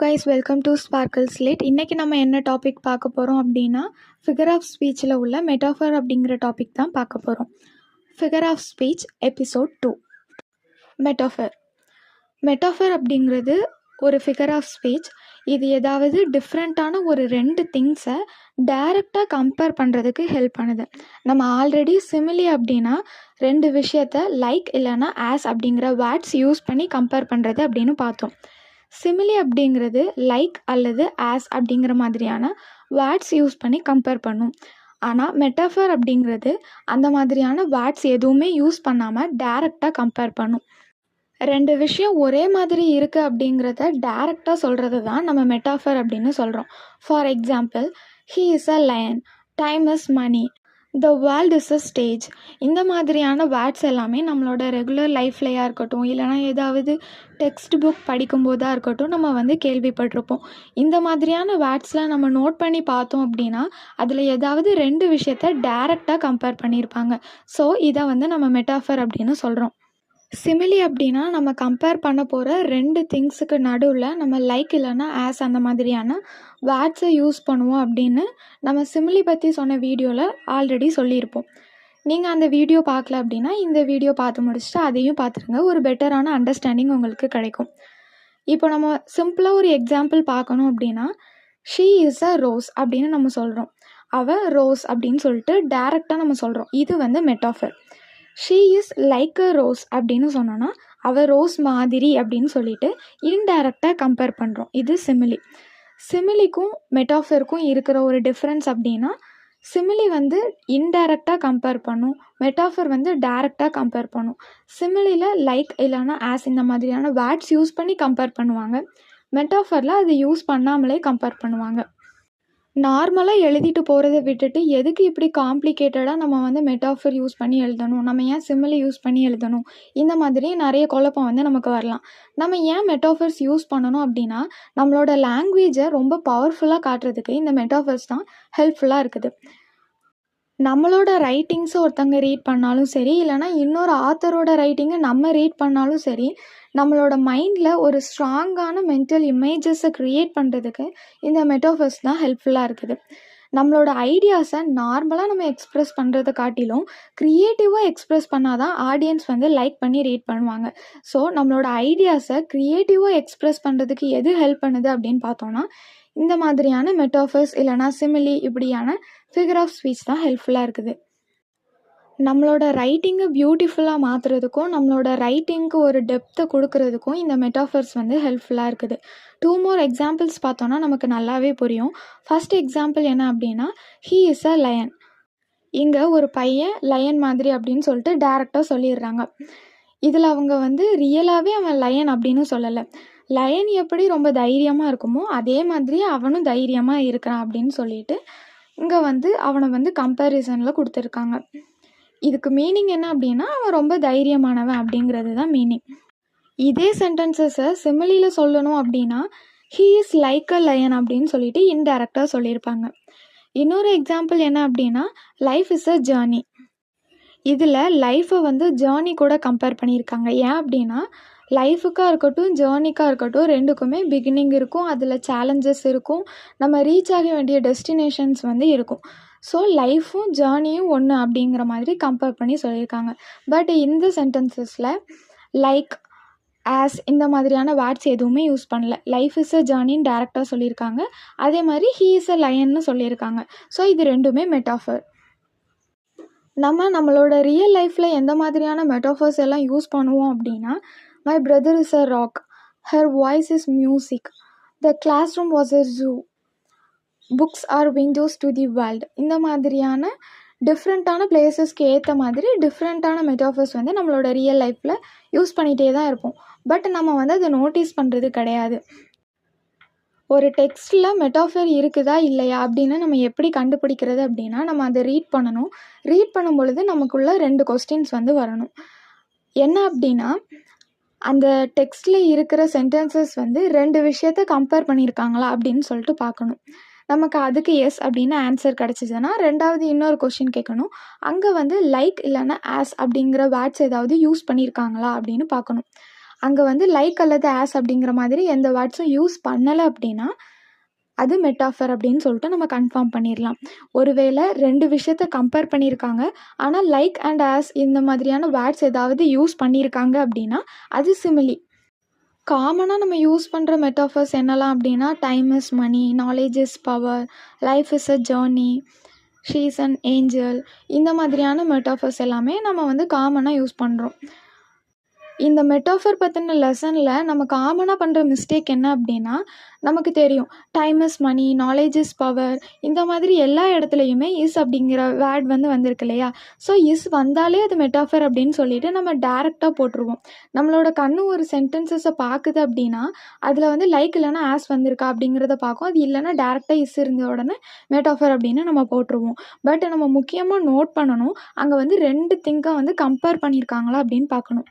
Guys, welcome to sparkle slate. இன்றைக்கி நம்ம என்ன டாபிக் பார்க்க போகிறோம் அப்படின்னா, ஃபிகர் ஆஃப் ஸ்பீச்சில் உள்ள மெட்டாஃபர் அப்படிங்கிற டாபிக் தான் பார்க்க போகிறோம். Figure of speech episode 2. Metaphor அப்படிங்கிறது ஒரு ஃபிகர் ஆஃப் ஸ்பீச். இது ஏதாவது டிஃப்ரெண்ட்டான ஒரு 2 திங்ஸை டைரெக்டாக கம்பேர் பண்ணுறதுக்கு ஹெல்ப் பண்ணுது. நம்ம ஆல்ரெடி சிமிலி அப்படின்னா 2 விஷயத்தை லைக் இல்லைன்னா ஆஸ் அப்படிங்கிற வேர்ட்ஸ் யூஸ் பண்ணி கம்பேர் பண்ணுறது அப்படின்னு பார்த்தோம். சிமிலி அப்படிங்கிறது லைக் அல்லது ஆஸ் அப்படிங்கிற மாதிரியான வேர்ட்ஸ் யூஸ் பண்ணி கம்பேர் பண்ணும். ஆனால் மெட்டாஃபர் அப்படிங்கிறது அந்த மாதிரியான வேர்ட்ஸ் எதுவுமே யூஸ் பண்ணாமல் டைரெக்டாக கம்பேர் பண்ணும். 2 விஷயம் ஒரே மாதிரி இருக்குது அப்படிங்கிறத டைரெக்டாக சொல்கிறது தான் நம்ம மெட்டாஃபர் அப்படின்னு சொல்கிறோம். For example, he is a lion, time is money, the world is a stage. இந்த மாதிரியான வேர்ட்ஸ் எல்லாமே நம்மளோட ரெகுலர் லைஃப்லையாக இருக்கட்டும், இல்லைனா ஏதாவது டெக்ஸ்ட் புக் படிக்கும்போதாக இருக்கட்டும், நம்ம கேள்விப்பட்டிருப்போம். இந்த மாதிரியான வேர்ட்ஸ்லாம் நம்ம நோட் பண்ணி பார்த்தோம் அப்படின்னா அதில் ஏதாவது 2 விஷயத்தை டைரெக்டாக கம்பேர் பண்ணியிருப்பாங்க. ஸோ இதை நம்ம மெட்டாஃபர் அப்படின்னு சொல்கிறோம். சிமிலி அப்படின்னா நம்ம கம்பேர் பண்ண போகிற 2 திங்ஸுக்கு நடுவில் நம்ம லைக் இல்லைன்னா ஆஸ் அந்த மாதிரியான வேர்ட்ஸை யூஸ் பண்ணுவோம் அப்படின்னு நம்ம சிமிலி பற்றி சொன்ன வீடியோவில் ஆல்ரெடி சொல்லியிருப்போம். நீங்கள் அந்த வீடியோ பார்க்கல அப்படின்னா இந்த வீடியோ பார்த்து முடிச்சுட்டு அதையும் பார்த்துருங்க. ஒரு பெட்டரான அண்டர்ஸ்டாண்டிங் உங்களுக்கு கிடைக்கும். இப்போ நம்ம சிம்பிளாக ஒரு எக்ஸாம்பிள் பார்க்கணும் அப்படின்னா, ஷீ இஸ் அ ரோஸ் அப்படின்னு நம்ம சொல்கிறோம். அவள் ரோஸ் அப்படின்னு சொல்லிட்டு டைரெக்டாக நம்ம சொல்கிறோம். இது metaphor. She is like a rose அப்படின்னு சொன்னோன்னா அவள் ரோஸ் மாதிரி அப்படின்னு சொல்லிட்டு இன்டைரக்டாக கம்பேர் பண்ணுறோம். இது சிமிலி. சிமிலிக்கும் மெட்டாஃபருக்கும் இருக்கிற ஒரு டிஃப்ரென்ஸ் அப்படின்னா, சிமிலி இன்டைரக்டாக கம்பேர் பண்ணும், மெட்டாஃபர் டைரெக்டாக கம்பேர் பண்ணும். சிமிலியில் லைக் இல்லைன்னா ஆஸ் இந்த மாதிரியான வேர்ட்ஸ் யூஸ் பண்ணி கம்பேர் பண்ணுவாங்க. மெட்டாஃபரில் அது யூஸ் பண்ணாமலே கம்பேர் பண்ணுவாங்க. நார்மலாக எழுதிட்டு போகிறத விட்டுட்டு எதுக்கு இப்படி காம்ப்ளிகேட்டடாக நம்ம மெட்டாஃபர் யூஸ் பண்ணி எழுதணும், நம்ம ஏன் சிமிலி யூஸ் பண்ணி எழுதணும், இந்த மாதிரி நிறைய குழப்பம் நமக்கு வரலாம். நம்ம ஏன் மெட்டாஃபர்ஸ் யூஸ் பண்ணணும் அப்படின்னா, நம்மளோட லாங்குவேஜை ரொம்ப பவர்ஃபுல்லாக காட்டுறதுக்கு இந்த மெட்டாஃபர்ஸ் தான் ஹெல்ப்ஃபுல்லாக இருக்குது. நம்மளோட ரைட்டிங்ஸை ஒருத்தங்க ரீட் பண்ணாலும் சரி, இல்லைனா இன்னொரு ஆத்தரோட ரைட்டிங்கை நம்ம ரீட் பண்ணாலும் சரி, நம்மளோட மைண்டில் ஒரு ஸ்ட்ராங்கான மென்டல் இமேஜஸை க்ரியேட் பண்ணுறதுக்கு இந்த மெட்டாஃபர்ஸ் தான் ஹெல்ப்ஃபுல்லாக இருக்குது. நம்மளோட ஐடியாஸை நார்மலாக நம்ம எக்ஸ்ப்ரெஸ் பண்ணுறதை காட்டிலும் க்ரியேட்டிவாக எக்ஸ்ப்ரெஸ் பண்ணால் தான் ஆடியன்ஸ் லைக் பண்ணி ரீட் பண்ணுவாங்க. ஸோ நம்மளோட ஐடியாஸை க்ரியேட்டிவாக எக்ஸ்ப்ரெஸ் பண்ணுறதுக்கு எது ஹெல்ப் பண்ணுது அப்படின்னு பார்த்தோன்னா, இந்த மாதிரியான மெட்டாஃபர்ஸ் இல்லைனா சிமிலி இப்படியான ஃபிகர் ஆஃப் ஸ்பீச் தான் ஹெல்ப்ஃபுல்லாக இருக்குது. நம்மளோட ரைட்டிங்கை பியூட்டிஃபுல்லாக மாற்றுறதுக்கும் நம்மளோட ரைட்டிங்க்கு ஒரு டெப்த்தை கொடுக்கறதுக்கும் இந்த மெட்டாஃபர்ஸ் ஹெல்ப்ஃபுல்லாக இருக்குது. 2 more எக்ஸாம்பிள்ஸ் பார்த்தோன்னா நமக்கு நல்லாவே புரியும். ஃபர்ஸ்ட் எக்ஸாம்பிள் என்ன அப்படின்னா, ஹீ இஸ் அ லயன். இங்கே ஒரு பையன் லயன் மாதிரி அப்படின்னு சொல்லிட்டு டைரெக்டாக சொல்லிடுறாங்க. இதில் அவங்க ரியலாகவே அவன் லயன் அப்படின்னு சொல்லலை. லயன் எப்படி ரொம்ப தைரியமாக இருக்குமோ அதே மாதிரி அவனும் தைரியமாக இருக்கிறான் அப்படின்னு சொல்லிட்டு இங்கே அவனை கம்பேரிசனில் கொடுத்துருக்காங்க. இதுக்கு மீனிங் என்ன அப்படின்னா, அவன் ரொம்ப தைரியமானவன் அப்படிங்கிறது தான் மீனிங். இதே சென்டென்சஸை சிமிலியில் சொல்லணும் அப்படின்னா, he is like a lion அப்படின்னு சொல்லிட்டு இன்டைரக்டாக சொல்லியிருப்பாங்க. இன்னொரு எக்ஸாம்பிள் என்ன அப்படின்னா, லைஃப் இஸ் அ ஜேர்னி. இதில் லைஃப்பை ஜேர்னி கூட கம்பேர் பண்ணியிருக்காங்க. ஏன் அப்படின்னா, லைஃபுக்காக இருக்கட்டும் ஜேர்னிக்காக இருக்கட்டும் 2க்குமே பிகினிங் இருக்கும், அதில் சேலஞ்சஸ் இருக்கும், நம்ம ரீச் ஆக வேண்டிய டெஸ்டினேஷன்ஸ் இருக்கும். ஸோ லைஃப்பும் ஜேர்னியும் ஒன்று அப்படிங்கிற மாதிரி கம்பேர் பண்ணி சொல்லியிருக்காங்க. பட் இந்த சென்டென்சஸில் லைக் ஆஸ் இந்த மாதிரியான வேர்ட்ஸ் எதுவுமே யூஸ் பண்ணல. லைஃப் இஸ் அ ஜேர்னின்னு டைரெக்டாக சொல்லியிருக்காங்க. அதே மாதிரி ஹீ இஸ் அ லயன்னு சொல்லியிருக்காங்க. ஸோ இது 2மே மெட்டாஃபர். நம்மளோட ரியல் லைஃப்பில் எந்த மாதிரியான மெட்டாஃபர்ஸ் எல்லாம் யூஸ் பண்ணுவோம் அப்படின்னா, my brother is a rock, her voice is music, the classroom was a zoo, books are windows to the world. இந்த மாதிரியான டிஃப்ரெண்ட்டான பிளேசஸ்க்கு ஏற்ற மாதிரி டிஃப்ரெண்ட்டான மெட்டாஃபர்ஸ் நம்மளோட ரியல் லைஃப்பில் யூஸ் பண்ணிகிட்டே தான் இருப்போம். பட் நம்ம அதை நோட்டீஸ் பண்ணுறது கிடையாது. ஒரு டெக்ஸ்ட்டில் மெட்டாஃபர் இருக்குதா இல்லையா அப்படின்னு நம்ம எப்படி கண்டுபிடிக்கிறது அப்படின்னா, நம்ம அதை ரீட் பண்ணணும். ரீட் பண்ணும் பொழுது நமக்குள்ளே 2 கொஸ்டின்ஸ் வரணும். என்ன அப்படின்னா, அந்த டெக்ஸ்ட்டில் இருக்கிற சென்டென்சஸ் 2 விஷயத்தை கம்பேர் பண்ணியிருக்காங்களா அப்படின்னு சொல்லிட்டு பார்க்கணும். நமக்கு அதுக்கு எஸ் அப்படின்னு ஆன்சர் கிடச்சிதுன்னா, 2வது இன்னொரு கொஷின் கேட்கணும். அங்கே லைக் இல்லைன்னா ஆஸ் அப்படிங்கிற வேர்ட்ஸ் ஏதாவது யூஸ் பண்ணியிருக்காங்களா அப்படின்னு பார்க்கணும். அங்கே வந்து லைக் அல்லது ஆஸ் அப்படிங்கிற மாதிரி எந்த வேர்ட்ஸும் யூஸ் பண்ணலை அப்படின்னா அது மெட்டாஃபர் அப்படின்னு சொல்லிட்டு நம்ம கன்ஃபார்ம் பண்ணிடலாம். ஒருவேளை 2 விஷயத்த கம்பேர் பண்ணியிருக்காங்க, ஆனால் லைக் அண்ட் ஆஸ் இந்த மாதிரியான வேர்ட்ஸ் ஏதாவது யூஸ் பண்ணியிருக்காங்க அப்படின்னா அது சிமிலி. காமனாக நம்ம யூஸ் பண்ணுற மெட்டாஃபர்ஸ் என்னலாம் அப்படின்னா time is money, knowledge is power, life is a journey, she is an angel, இந்த மாதிரியான மெட்டாஃபர்ஸ் எல்லாமே நம்ம வந்து காமனாக யூஸ் பண்ணுறோம். இந்த மெட்டாஃபர் பற்றின லெசனில் நம்ம காமனாக பண்ணுற மிஸ்டேக் என்ன அப்படின்னா, நமக்கு தெரியும் time is money, knowledge is power, இந்த மாதிரி எல்லா இடத்துலையுமே இஸ் அப்படிங்கிற வேர்ட் வந்து வந்திருக்கு இல்லையா? ஸோ இஸ் வந்தாலே அது மெட்டாஃபர் அப்படின்னு சொல்லிட்டு நம்ம டேரெக்டாக போட்டுருவோம். நம்மளோட கண்ணு ஒரு சென்டென்சஸை பார்க்குது அப்படின்னா அதில் வந்து லைக் இல்லைன்னா ஆஸ் வந்திருக்கா அப்படிங்கிறத பார்க்கும். அது இல்லைன்னா டேரெக்டாக இஸ் இருந்த உடனே மெட்டாஃபர் அப்படின்னு நம்ம போட்டுருவோம். பட் நம்ம முக்கியமாக நோட் பண்ணணும், அங்கே வந்து 2 திங்கை வந்து கம்பேர் பண்ணியிருக்காங்களா அப்படின்னு பார்க்கணும்.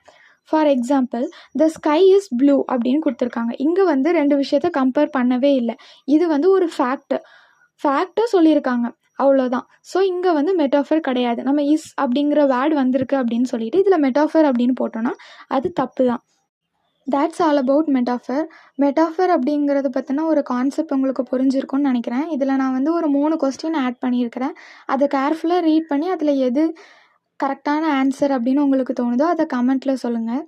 For example, the sky is blue அப்படின்னு கொடுத்துருக்காங்க. இங்கே வந்து 2 விஷயத்த கம்பேர் பண்ணவே இல்லை. இது வந்து ஒரு ஃபேக்டை சொல்லியிருக்காங்க, அவ்வளோதான். ஸோ இங்கே வந்து மெட்டாஃபர் கிடையாது. நம்ம இஸ் அப்படிங்கிற வேர்டு வந்திருக்கு அப்படின்னு சொல்லிட்டு இதில் மெட்டாஃபர் அப்படின்னு போட்டோன்னா அது தப்பு தான். That's all about metaphor. Metaphor அப்படிங்கிறத பற்றின ஒரு கான்செப்ட் உங்களுக்கு புரிஞ்சிருக்கும்னு நினைக்கிறேன். இதில் நான் வந்து ஒரு 3 கொஸ்டின் ஆட் பண்ணியிருக்கிறேன். அதை கேர்ஃபுல்லாக ரீட் பண்ணி அதில் எது கரெக்டான ஆன்சர் அப்படின்னு உங்களுக்கு தோணுதோ அதை கமெண்ட்டில் சொல்லுங்கள்.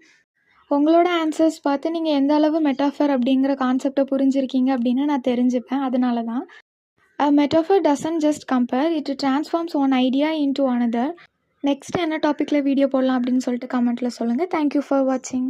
உங்களோட ஆன்சர்ஸ் பார்த்து நீங்கள் எந்த அளவு மெட்டாஃபர் அப்படிங்கிற கான்செப்டை புரிஞ்சிருக்கீங்க அப்படின்னு நான் தெரிஞ்சுப்பேன். அதனால தான் a metaphor doesn't just compare, it transforms one idea into another. Next என்ன டாப்பிக்கில் வீடியோ போடலாம் அப்படின்னு சொல்லிட்டு கமெண்ட்டில் சொல்லுங்கள். தேங்க்யூ ஃபார் வாட்சிங்.